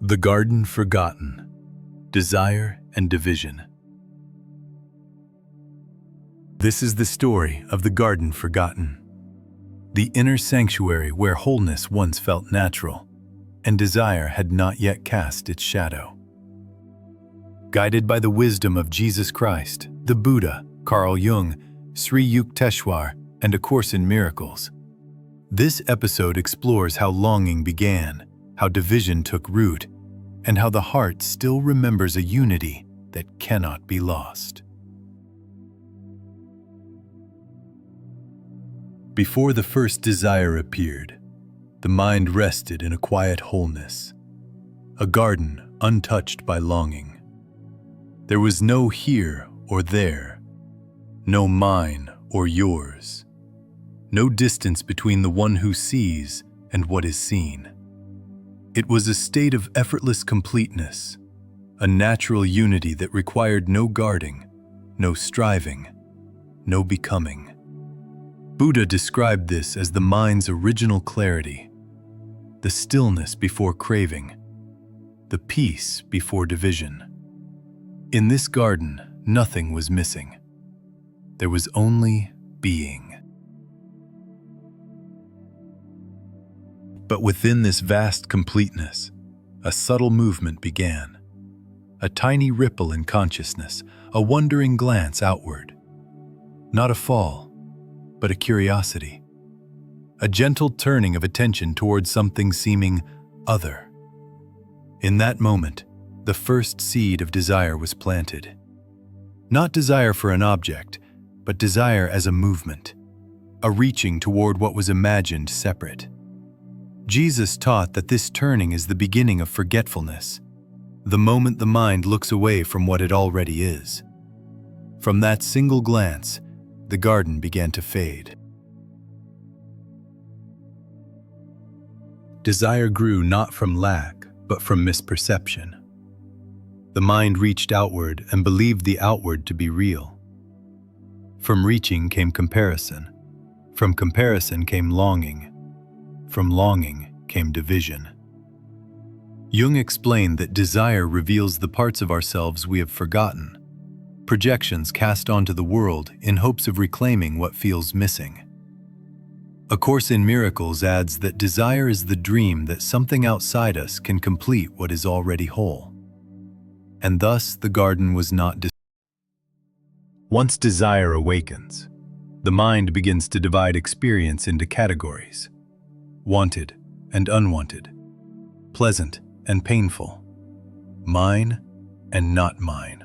The Garden Forgotten, Desire and Division. This is the story of the garden forgotten, the inner sanctuary where wholeness once felt natural, and desire had not yet cast its shadow. Guided by the wisdom of Jesus Christ, the Buddha, Carl Jung, Sri Yukteswar, and A Course in Miracles, this episode explores how longing began, how division took root, and how the heart still remembers a unity that cannot be lost. Before the first desire appeared, the mind rested in a quiet wholeness, a garden untouched by longing. There was no here or there, no mine or yours, no distance between the one who sees and what is seen. It was a state of effortless completeness, a natural unity that required no guarding, no striving, no becoming. Buddha described this as the mind's original clarity, the stillness before craving, the peace before division. In this garden, nothing was missing. There was only being. But within this vast completeness, a subtle movement began. A tiny ripple in consciousness, a wondering glance outward. Not a fall, but a curiosity. A gentle turning of attention towards something seeming other. In that moment, the first seed of desire was planted. Not desire for an object, but desire as a movement, a reaching toward what was imagined separate. Jesus taught that this turning is the beginning of forgetfulness, the moment the mind looks away from what it already is. From that single glance, the garden began to fade. Desire grew not from lack, but from misperception. The mind reached outward and believed the outward to be real. From reaching came comparison. From comparison came longing. From longing came division. Jung explained that desire reveals the parts of ourselves we have forgotten, projections cast onto the world in hopes of reclaiming what feels missing. A Course in Miracles adds that desire is the dream that something outside us can complete what is already whole. And thus the garden was not Once desire awakens, the mind begins to divide experience into categories: wanted and unwanted, pleasant and painful, mine and not mine.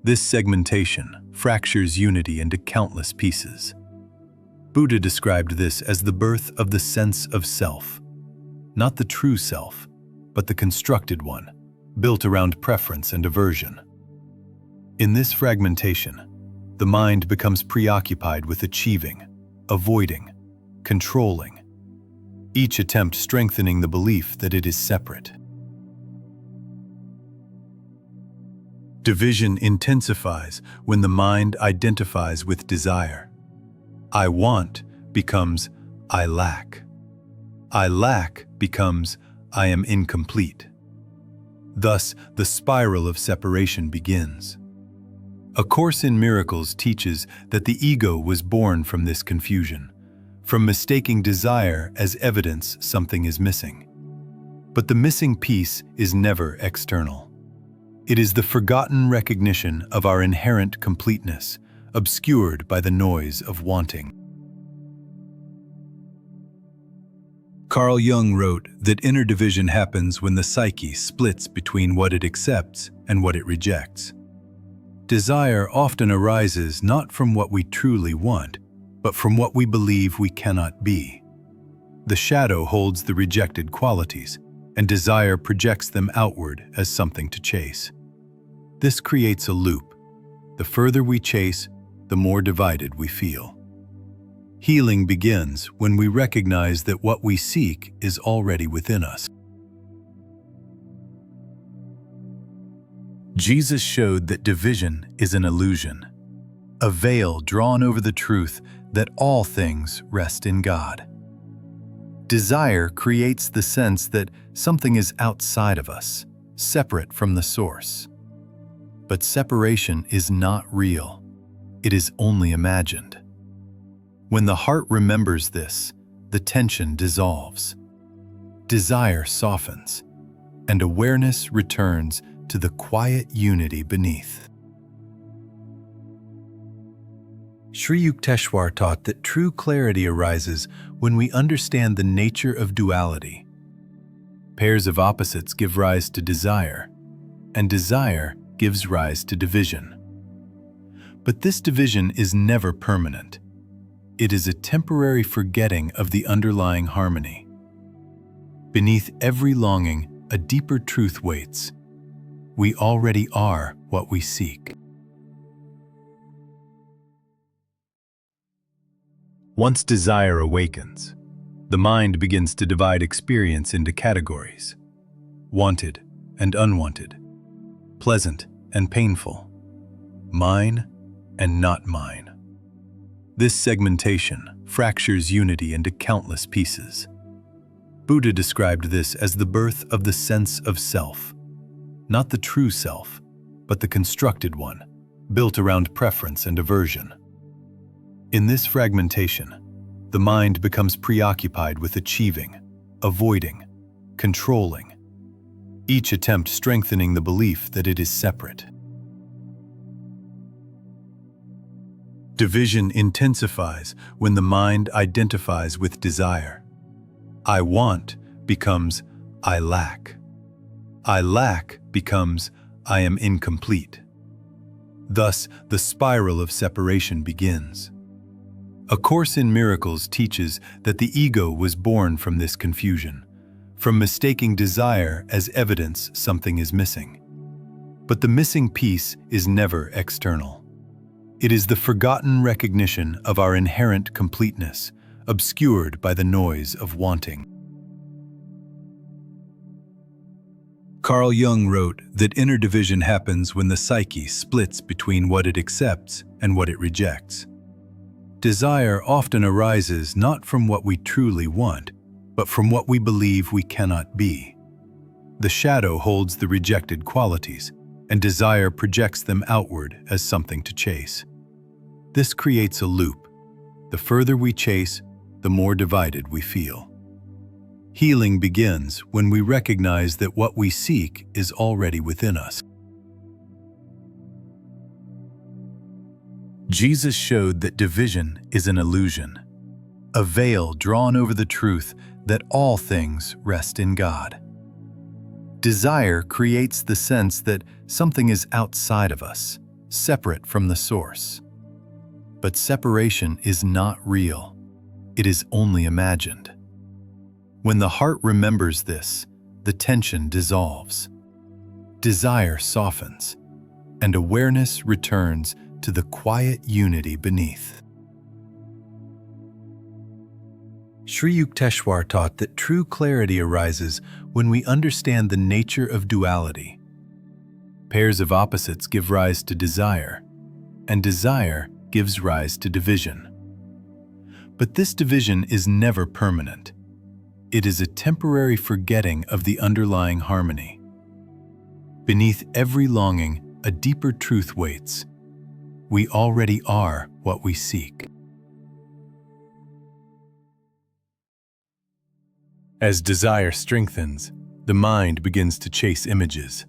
This segmentation fractures unity into countless pieces. Buddha described this as the birth of the sense of self, not the true self, but the constructed one, built around preference and aversion. In this fragmentation, the mind becomes preoccupied with achieving, avoiding, controlling, each attempt strengthening the belief that it is separate. Division intensifies when the mind identifies with desire. I want becomes I lack. I lack becomes I am incomplete. Thus, the spiral of separation begins. A Course in Miracles teaches that the ego was born from this confusion, from mistaking desire as evidence something is missing. But the missing piece is never external. It is the forgotten recognition of our inherent completeness, obscured by the noise of wanting. Carl Jung wrote that inner division happens when the psyche splits between what it accepts and what it rejects. Desire often arises not from what we truly want, but from what we believe we cannot be. The shadow holds the rejected qualities, and desire projects them outward as something to chase. This creates a loop. The further we chase, the more divided we feel. Healing begins when we recognize that what we seek is already within us. Jesus showed that division is an illusion, a veil drawn over the truth that all things rest in God. Desire creates the sense that something is outside of us, separate from the source. But separation is not real. It is only imagined. When the heart remembers this, the tension dissolves. Desire softens, and awareness returns to the quiet unity beneath. Sri Yukteswar taught that true clarity arises when we understand the nature of duality. Pairs of opposites give rise to desire, and desire gives rise to division. But this division is never permanent. It is a temporary forgetting of the underlying harmony. Beneath every longing, a deeper truth waits. We already are what we seek. Once desire awakens, the mind begins to divide experience into categories: wanted and unwanted, pleasant and painful, mine and not mine. This segmentation fractures unity into countless pieces. Buddha described this as the birth of the sense of self, not the true self, but the constructed one, built around preference and aversion. In this fragmentation, the mind becomes preoccupied with achieving, avoiding, controlling, each attempt strengthening the belief that it is separate. Division intensifies when the mind identifies with desire. I want becomes I lack. I lack becomes I am incomplete. Thus, the spiral of separation begins. A Course in Miracles teaches that the ego was born from this confusion, from mistaking desire as evidence something is missing. But the missing piece is never external. It is the forgotten recognition of our inherent completeness, obscured by the noise of wanting. Carl Jung wrote that inner division happens when the psyche splits between what it accepts and what it rejects. Desire often arises not from what we truly want, but from what we believe we cannot be. The shadow holds the rejected qualities, and desire projects them outward as something to chase. This creates a loop. The further we chase, the more divided we feel. Healing begins when we recognize that what we seek is already within us. Jesus showed that division is an illusion, a veil drawn over the truth that all things rest in God. Desire creates the sense that something is outside of us, separate from the source. But separation is not real. It is only imagined. When the heart remembers this, the tension dissolves. Desire softens, and awareness returns to the quiet unity beneath. Sri Yukteswar taught that true clarity arises when we understand the nature of duality. Pairs of opposites give rise to desire, and desire gives rise to division. But this division is never permanent. It is a temporary forgetting of the underlying harmony. Beneath every longing, a deeper truth waits. We already are what we seek. As desire strengthens, the mind begins to chase images,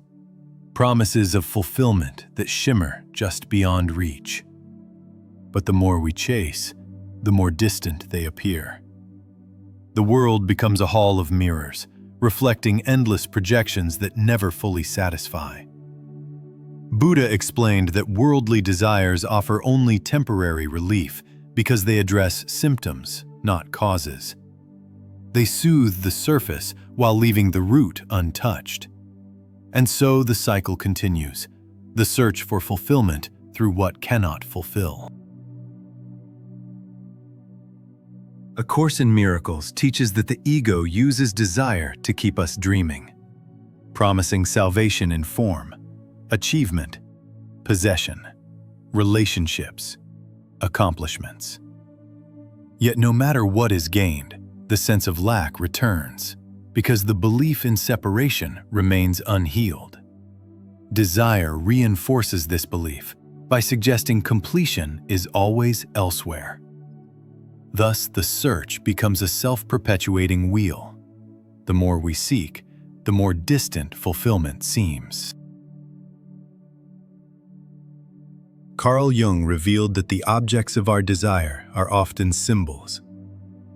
promises of fulfillment that shimmer just beyond reach. But the more we chase, the more distant they appear. The world becomes a hall of mirrors, reflecting endless projections that never fully satisfy. Buddha explained that worldly desires offer only temporary relief because they address symptoms, not causes. They soothe the surface while leaving the root untouched. And so the cycle continues, the search for fulfillment through what cannot fulfill. A Course in Miracles teaches that the ego uses desire to keep us dreaming, promising salvation in form, achievement, possession, relationships, accomplishments. Yet no matter what is gained, the sense of lack returns because the belief in separation remains unhealed. Desire reinforces this belief by suggesting completion is always elsewhere. Thus, the search becomes a self-perpetuating wheel. The more we seek, the more distant fulfillment seems. Carl Jung revealed that the objects of our desire are often symbols,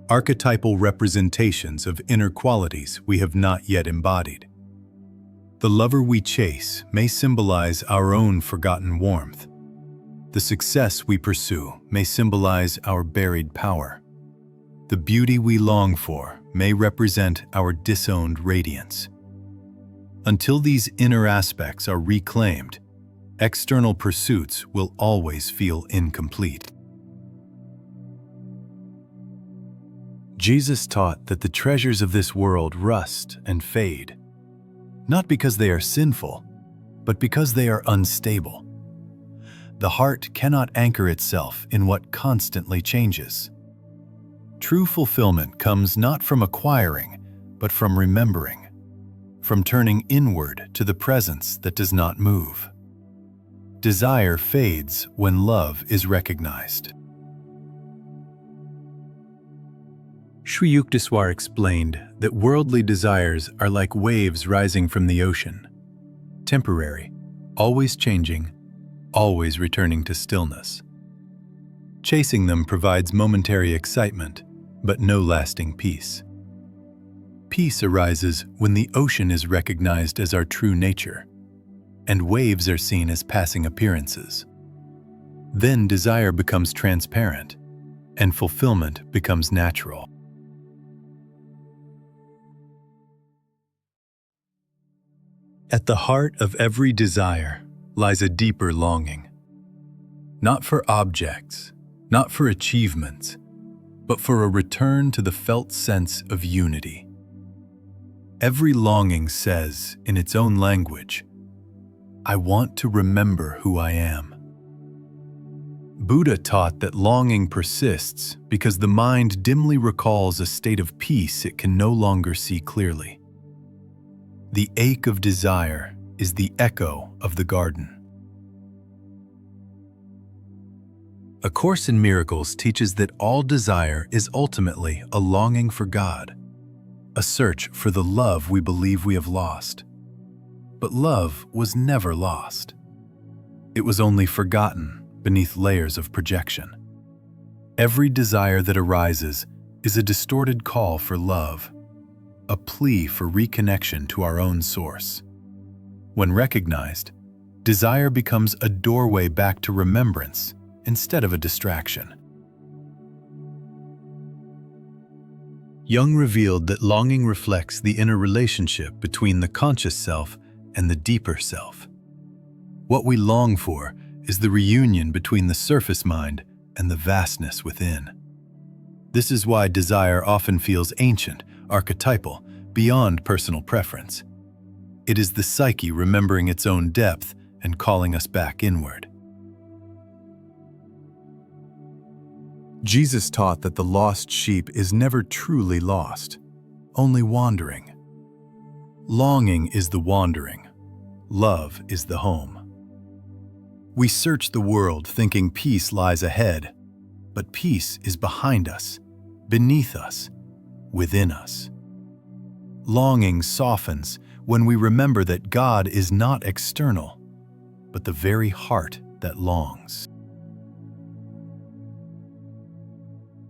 archetypal representations of inner qualities we have not yet embodied. The lover we chase may symbolize our own forgotten warmth. The success we pursue may symbolize our buried power. The beauty we long for may represent our disowned radiance. Until these inner aspects are reclaimed, external pursuits will always feel incomplete. Jesus taught that the treasures of this world rust and fade, not because they are sinful, but because they are unstable. The heart cannot anchor itself in what constantly changes. True fulfillment comes not from acquiring, but from remembering, from turning inward to the presence that does not move. Desire fades when love is recognized. Sri Yukteswar explained that worldly desires are like waves rising from the ocean, temporary, always changing, always returning to stillness. Chasing them provides momentary excitement, but no lasting peace. Peace arises when the ocean is recognized as our true nature, and waves are seen as passing appearances. Then desire becomes transparent, and fulfillment becomes natural. At the heart of every desire lies a deeper longing, not for objects, not for achievements, but for a return to the felt sense of unity. Every longing says, in its own language, "I want to remember who I am." Buddha taught that longing persists because the mind dimly recalls a state of peace it can no longer see clearly. The ache of desire is the echo of the garden. A Course in Miracles teaches that all desire is ultimately a longing for God, a search for the love we believe we have lost. But love was never lost. It was only forgotten beneath layers of projection. Every desire that arises is a distorted call for love, a plea for reconnection to our own source. When recognized, desire becomes a doorway back to remembrance instead of a distraction. Jung revealed that longing reflects the inner relationship between the conscious self and the deeper self. What we long for is the reunion between the surface mind and the vastness within. This is why desire often feels ancient, archetypal, beyond personal preference. It is the psyche remembering its own depth and calling us back inward. Jesus taught that the lost sheep is never truly lost, only wandering. Longing is the wandering. Love is the home. We search the world thinking peace lies ahead, but peace is behind us, beneath us, within us. Longing softens when we remember that God is not external, but the very heart that longs.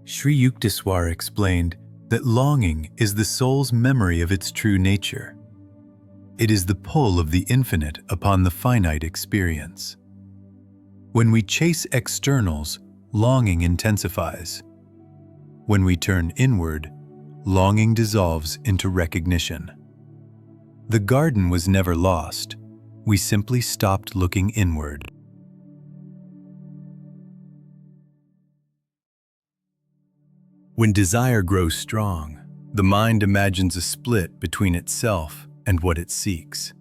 Sri Yukteswar explained that longing is the soul's memory of its true nature. It is the pull of the infinite upon the finite experience. When we chase externals, longing intensifies. When we turn inward, longing dissolves into recognition. The garden was never lost. We simply stopped looking inward. When desire grows strong, the mind imagines a split between itself and what it seeks.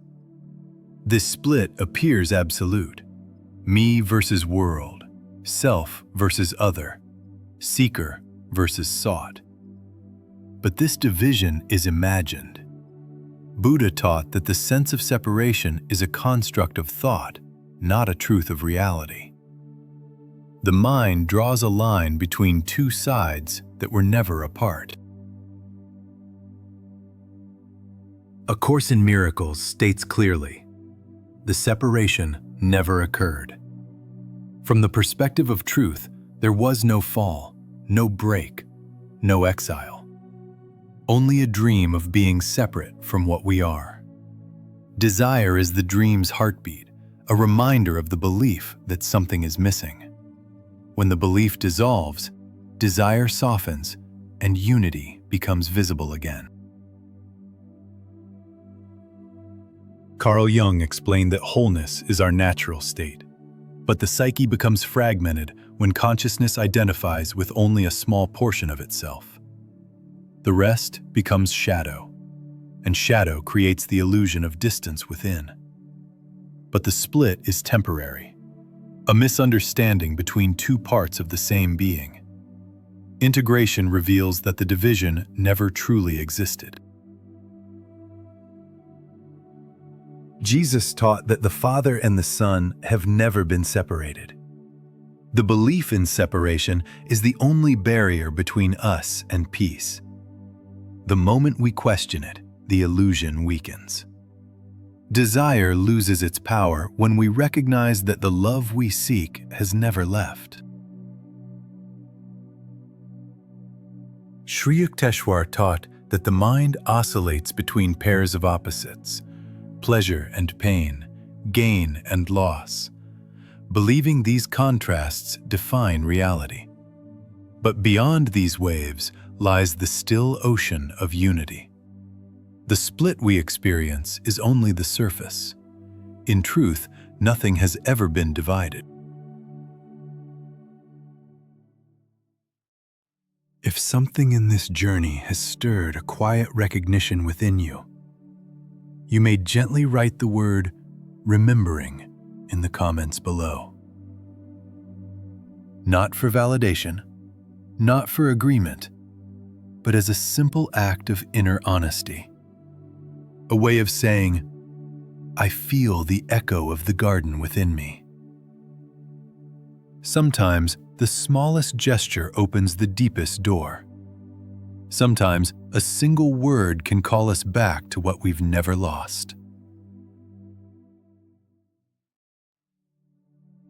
This split appears absolute. Me versus world, self versus other, seeker versus sought. But this division is imagined. Buddha taught that the sense of separation is a construct of thought, not a truth of reality. The mind draws a line between two sides that were never apart. A Course in Miracles states clearly, the separation never occurred. From the perspective of truth, there was no fall, no break, no exile. Only a dream of being separate from what we are. Desire is the dream's heartbeat, a reminder of the belief that something is missing. When the belief dissolves, desire softens and unity becomes visible again. Carl Jung explained that wholeness is our natural state, but the psyche becomes fragmented when consciousness identifies with only a small portion of itself. The rest becomes shadow, and shadow creates the illusion of distance within. But the split is temporary, a misunderstanding between two parts of the same being. Integration reveals that the division never truly existed. Jesus taught that the Father and the Son have never been separated. The belief in separation is the only barrier between us and peace. The moment we question it, the illusion weakens. Desire loses its power when we recognize that the love we seek has never left. Sri Yukteswar taught that the mind oscillates between pairs of opposites, pleasure and pain, gain and loss. Believing these contrasts define reality. But beyond these waves lies the still ocean of unity. The split we experience is only the surface. In truth, nothing has ever been divided. If something in this journey has stirred a quiet recognition within you, you may gently write the word "remembering" in the comments below. Not for validation, not for agreement, but as a simple act of inner honesty. A way of saying, I feel the echo of the garden within me. Sometimes the smallest gesture opens the deepest door. Sometimes a single word can call us back to what we've never lost.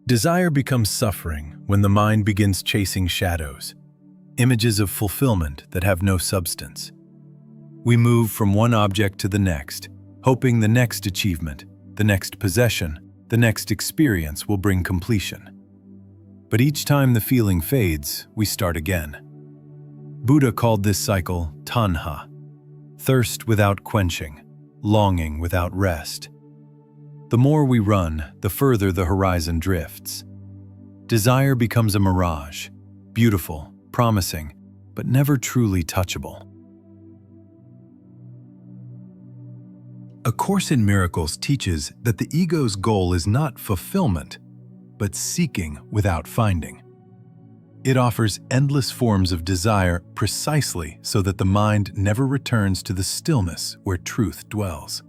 Desire becomes suffering when the mind begins chasing shadows, images of fulfillment that have no substance. We move from one object to the next, hoping the next achievement, the next possession, the next experience will bring completion. But each time the feeling fades, we start again. Buddha called this cycle tanha, thirst without quenching, longing without rest. The more we run, the further the horizon drifts. Desire becomes a mirage, beautiful, promising, but never truly touchable. A Course in Miracles teaches that the ego's goal is not fulfillment, but seeking without finding. It offers endless forms of desire precisely so that the mind never returns to the stillness where truth dwells.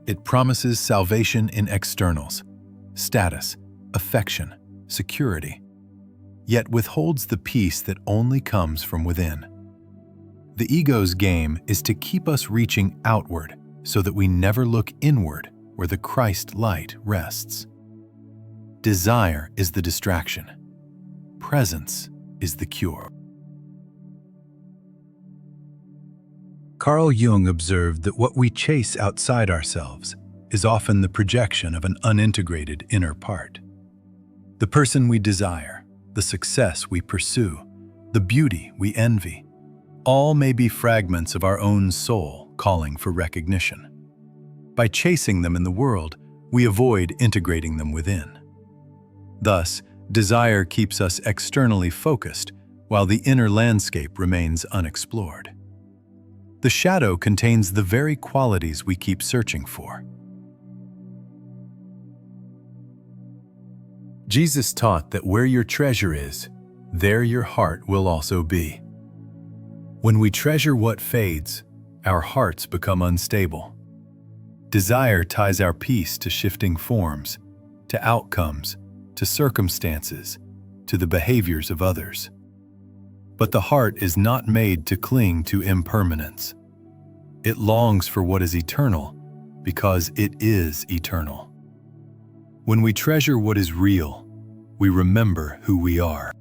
It promises salvation in externals, status, affection, security, yet withholds the peace that only comes from within. The ego's game is to keep us reaching outward so that we never look inward where the Christ light rests. Desire is the distraction. Presence is the cure. Carl Jung observed that what we chase outside ourselves is often the projection of an unintegrated inner part. The person we desire, the success we pursue, the beauty we envy, all may be fragments of our own soul calling for recognition. By chasing them in the world, we avoid integrating them within. Thus, desire keeps us externally focused, while the inner landscape remains unexplored. The shadow contains the very qualities we keep searching for. Jesus taught that where your treasure is, there your heart will also be. When we treasure what fades, our hearts become unstable. Desire ties our peace to shifting forms, to outcomes, to circumstances, to the behaviors of others. But the heart is not made to cling to impermanence. It longs for what is eternal because it is eternal. When we treasure what is real, we remember who we are.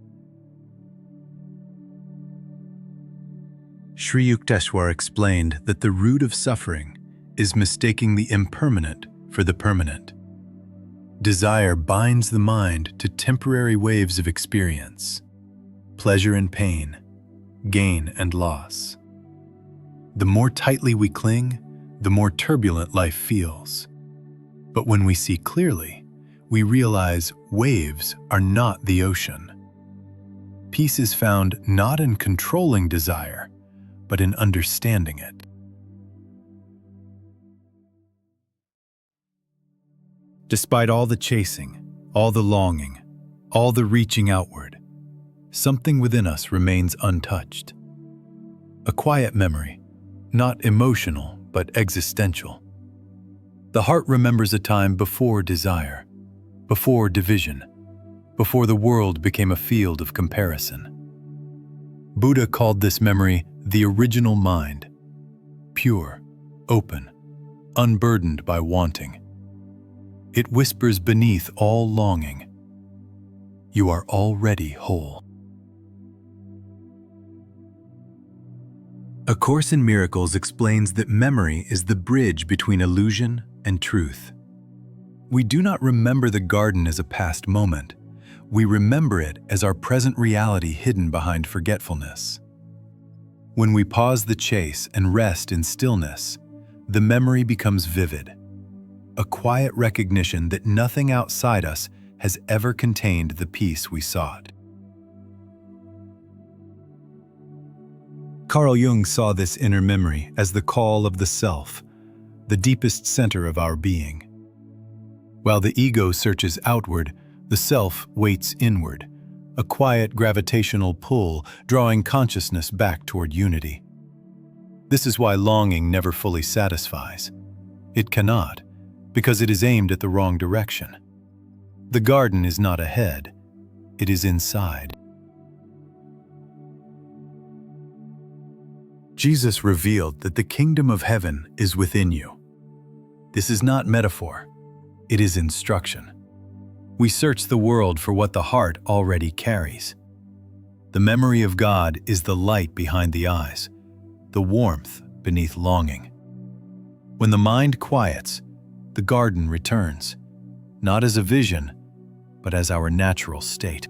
Sri Yukteswar explained that the root of suffering is mistaking the impermanent for the permanent. Desire binds the mind to temporary waves of experience, pleasure and pain, gain and loss. The more tightly we cling, the more turbulent life feels. But when we see clearly, we realize waves are not the ocean. Peace is found not in controlling desire, but in understanding it. Despite all the chasing, all the longing, all the reaching outward, something within us remains untouched. A quiet memory, not emotional, but existential. The heart remembers a time before desire, before division, before the world became a field of comparison. Buddha called this memory the original mind, pure, open, unburdened by wanting. It whispers beneath all longing, "You are already whole." A Course in Miracles explains that memory is the bridge between illusion and truth. We do not remember the garden as a past moment. We remember it as our present reality hidden behind forgetfulness. When we pause the chase and rest in stillness, the memory becomes vivid, a quiet recognition that nothing outside us has ever contained the peace we sought. Carl Jung saw this inner memory as the call of the self, the deepest center of our being. While the ego searches outward, the self waits inward, a quiet gravitational pull drawing consciousness back toward unity. This is why longing never fully satisfies. It cannot, because it is aimed at the wrong direction. The garden is not ahead, it is inside. Jesus revealed that the kingdom of heaven is within you. This is not metaphor, it is instruction. We search the world for what the heart already carries. The memory of God is the light behind the eyes, the warmth beneath longing. When the mind quiets, the garden returns, not as a vision, but as our natural state.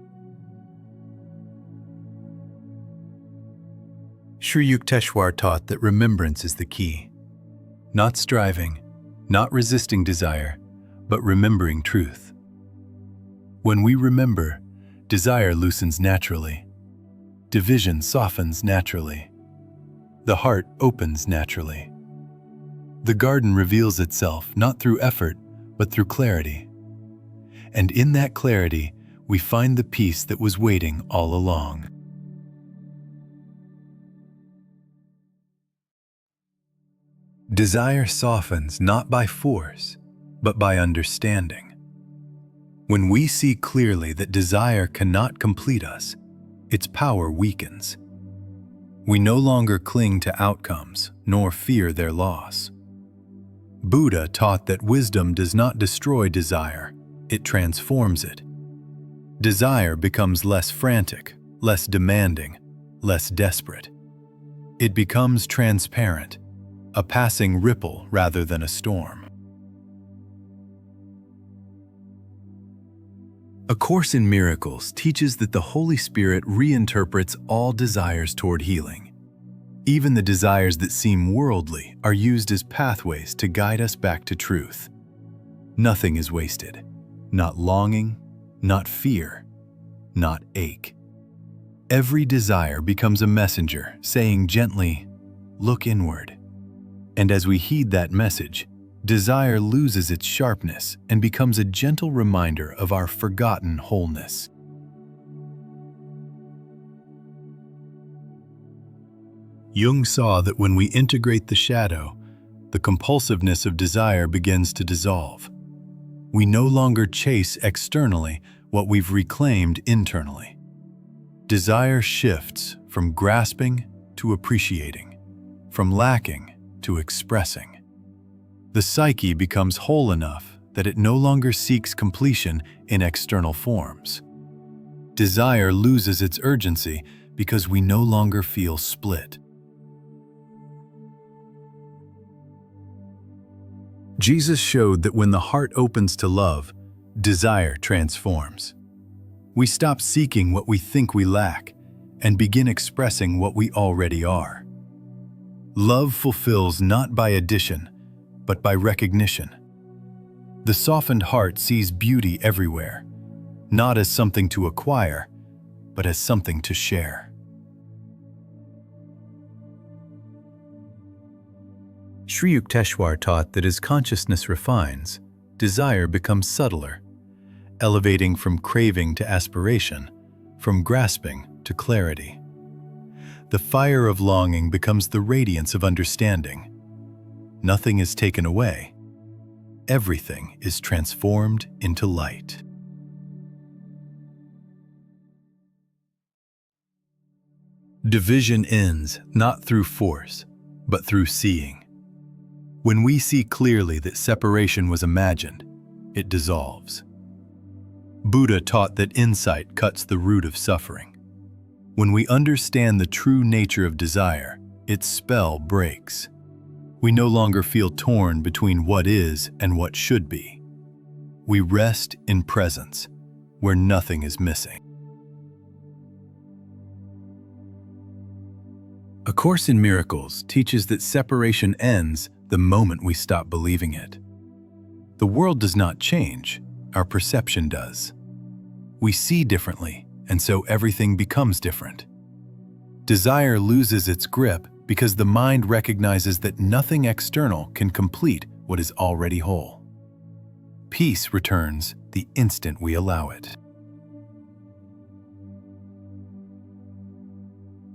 Sri Yukteswar taught that remembrance is the key. Not striving, not resisting desire, but remembering truth. When we remember, desire loosens naturally. Division softens naturally. The heart opens naturally. The garden reveals itself not through effort, but through clarity. And in that clarity, we find the peace that was waiting all along. Desire softens not by force, but by understanding. When we see clearly that desire cannot complete us, its power weakens. We no longer cling to outcomes, nor fear their loss. Buddha taught that wisdom does not destroy desire, it transforms it. Desire becomes less frantic, less demanding, less desperate. It becomes transparent, a passing ripple rather than a storm. A Course in Miracles teaches that the Holy Spirit reinterprets all desires toward healing. Even the desires that seem worldly are used as pathways to guide us back to truth. Nothing is wasted, not longing, not fear, not ache. Every desire becomes a messenger saying gently, "Look inward." And as we heed that message, desire loses its sharpness and becomes a gentle reminder of our forgotten wholeness. Jung saw that when we integrate the shadow, the compulsiveness of desire begins to dissolve. We no longer chase externally what we've reclaimed internally. Desire shifts from grasping to appreciating, from lacking to expressing. The psyche becomes whole enough that it no longer seeks completion in external forms. Desire loses its urgency because we no longer feel split. Jesus showed that when the heart opens to love, desire transforms. We stop seeking what we think we lack and begin expressing what we already are. Love fulfills not by addition, but by recognition. The softened heart sees beauty everywhere, not as something to acquire, but as something to share. Sri Yukteswar taught that as consciousness refines, desire becomes subtler, elevating from craving to aspiration, from grasping to clarity. The fire of longing becomes the radiance of understanding. Nothing is taken away. Everything is transformed into light. Division ends not through force, but through seeing. When we see clearly that separation was imagined, it dissolves. Buddha taught that insight cuts the root of suffering. When we understand the true nature of desire, its spell breaks. We no longer feel torn between what is and what should be. We rest in presence, where nothing is missing. A Course in Miracles teaches that separation ends the moment we stop believing it. The world does not change, our perception does. We see differently, and so everything becomes different. Desire loses its grip because the mind recognizes that nothing external can complete what is already whole. Peace returns the instant we allow it.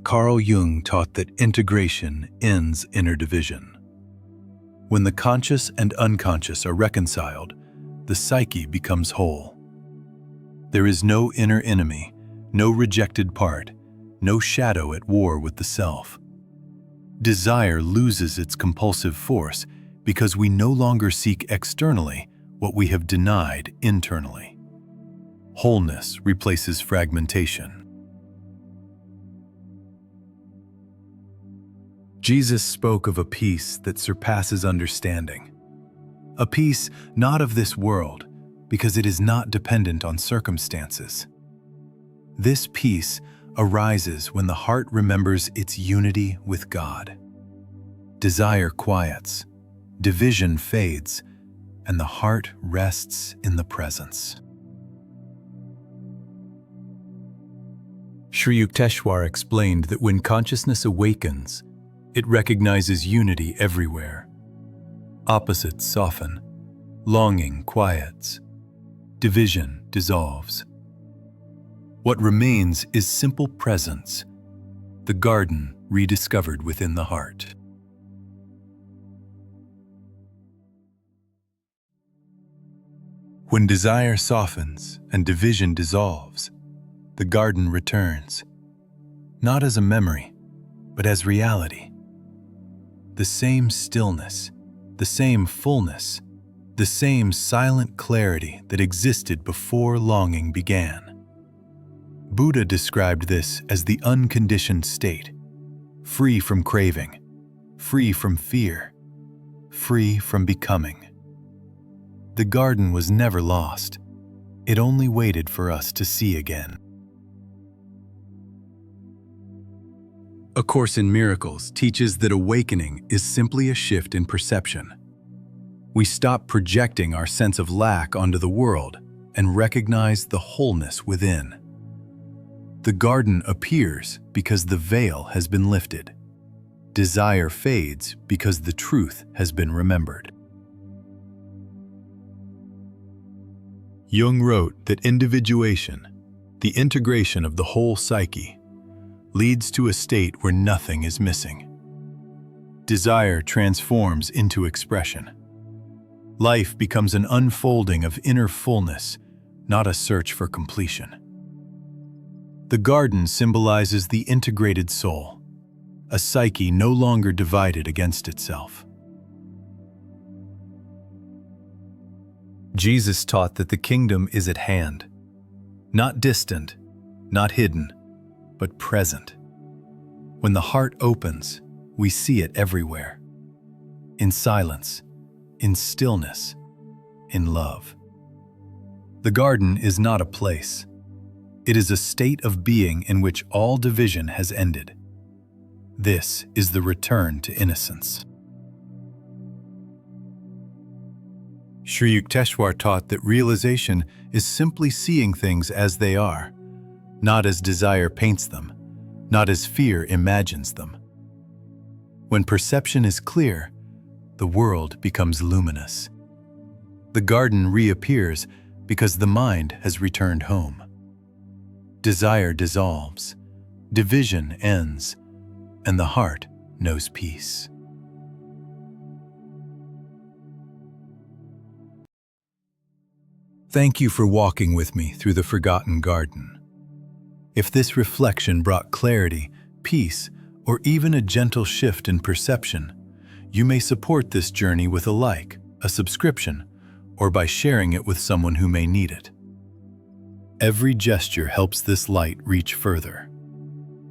Carl Jung taught that integration ends inner division. When the conscious and unconscious are reconciled, the psyche becomes whole. There is no inner enemy, no rejected part, no shadow at war with the self. Desire loses its compulsive force because we no longer seek externally what we have denied internally. Wholeness replaces fragmentation. Jesus spoke of a peace that surpasses understanding. A peace not of this world, because it is not dependent on circumstances. This peace arises when the heart remembers its unity with God. Desire quiets, division fades, and the heart rests in the presence. Sri Yukteswar explained that when consciousness awakens, it recognizes unity everywhere. Opposites soften, longing quiets, division dissolves. What remains is simple presence, the garden rediscovered within the heart. When desire softens and division dissolves, the garden returns, not as a memory, but as reality. The same stillness, the same fullness, the same silent clarity that existed before longing began. Buddha described this as the unconditioned state, free from craving, free from fear, free from becoming. The garden was never lost. It only waited for us to see again. A Course in Miracles teaches that awakening is simply a shift in perception. We stop projecting our sense of lack onto the world and recognize the wholeness within. The garden appears because the veil has been lifted. Desire fades because the truth has been remembered. Jung wrote that individuation, the integration of the whole psyche, leads to a state where nothing is missing. desire transforms into expression. Life becomes an unfolding of inner fullness, not a search for completion. The garden symbolizes the integrated soul, a psyche no longer divided against itself. Jesus taught that the kingdom is at hand, not distant, not hidden, but present. When the heart opens, we see it everywhere. In silence, in stillness, in love. The garden is not a place. It is a state of being in which all division has ended. This is the return to innocence. Sri Yukteswar taught that realization is simply seeing things as they are, not as desire paints them, not as fear imagines them. When perception is clear, the world becomes luminous. The garden reappears because the mind has returned home. Desire dissolves, division ends, and the heart knows peace. Thank you for walking with me through the forgotten garden. If this reflection brought clarity, peace, or even a gentle shift in perception, you may support this journey with a like, a subscription, or by sharing it with someone who may need it. Every gesture helps this light reach further.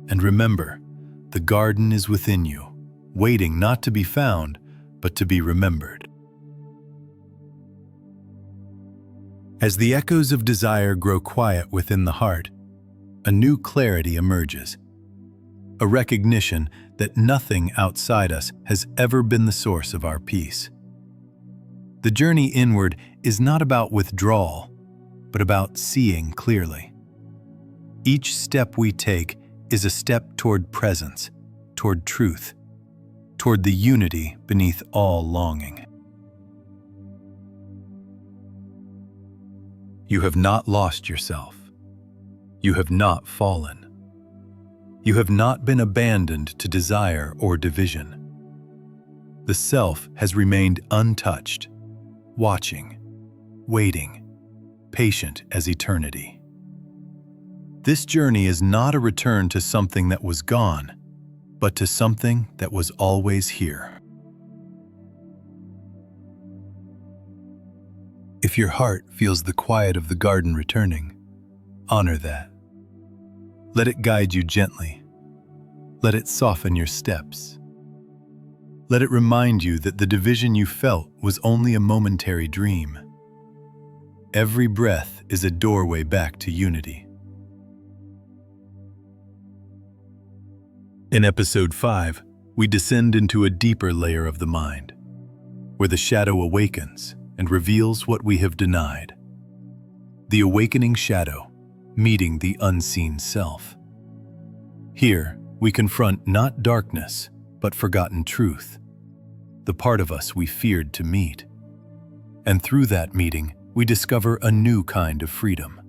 And remember, the garden is within you, waiting not to be found, but to be remembered. As the echoes of desire grow quiet within the heart, a new clarity emerges, a recognition that nothing outside us has ever been the source of our peace. The journey inward is not about withdrawal, but about seeing clearly. Each step we take is a step toward presence, toward truth, toward the unity beneath all longing. You have not lost yourself. You have not fallen. You have not been abandoned to desire or division. The self has remained untouched, watching, waiting, patient as eternity. This journey is not a return to something that was gone, but to something that was always here. If your heart feels the quiet of the garden returning, honor that. Let it guide you gently. Let it soften your steps. Let it remind you that the division you felt was only a momentary dream. Every breath is a doorway back to unity. In Episode 5, we descend into a deeper layer of the mind, where the shadow awakens and reveals what we have denied. The awakening shadow, meeting the unseen self. Here, we confront not darkness, but forgotten truth, the part of us we feared to meet. And through that meeting, we discover a new kind of freedom.